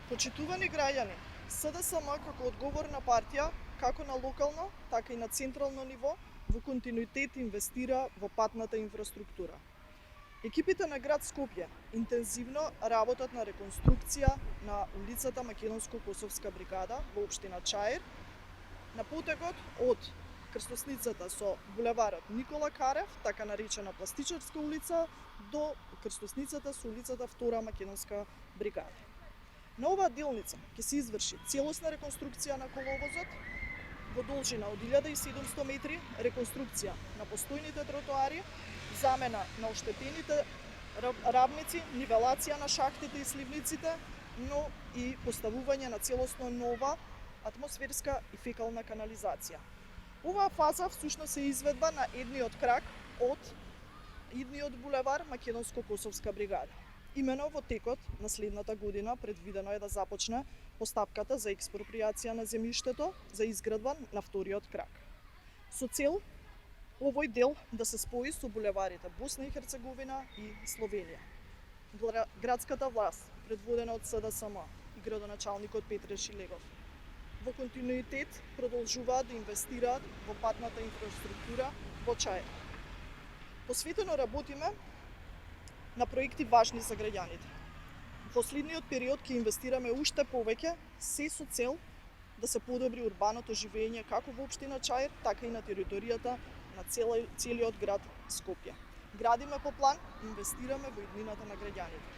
Почитувани граѓани, СДСМ како одговорна партија, како на локално, така и на централно ниво, во континуитет инвестира во патната инфраструктура. Екипите на град Скопје интензивно работат на реконструкција на улицата Македонско-Косовска бригада во општина Чаир, на потегот од крстосницата со булеварот Никола Карев, така наречена Пластичарска улица, до крстосницата со улицата Втора Македонска бригада. На оваа делница ќе се изврши целосна реконструкција на коловозот во должина од 1700 метри, реконструкција на постојните тротоари, замена на оштетените равници, нивелација на шахтите и сливниците, но и поставување на целосно нова атмосферска и фекална канализација. Оваа фаза всушност е изведба на едниот крак од идниот булевар Македонско-Косовска бригада. Имено во текот на следната година предвидено е да започне постапката за експроприација на земјиштето за изградба на вториот крак. Со цел овој дел да се спои со булеварите Босна и Херцеговина и Словенија. Градската власт, предводена од СДСМ и градоначалникот Петре Шилегов, во континуитет продолжуваат да инвестираат во патната инфраструктура во Чаир. Посветено работиме на проекти важни за граѓаните. Во следниот период ќе инвестираме уште повеќе, се со цел да се подобри урбаното живење како во општина Чаир, така и на територијата на целиот град Скопје. Градиме по план, инвестираме во иднината на граѓаните.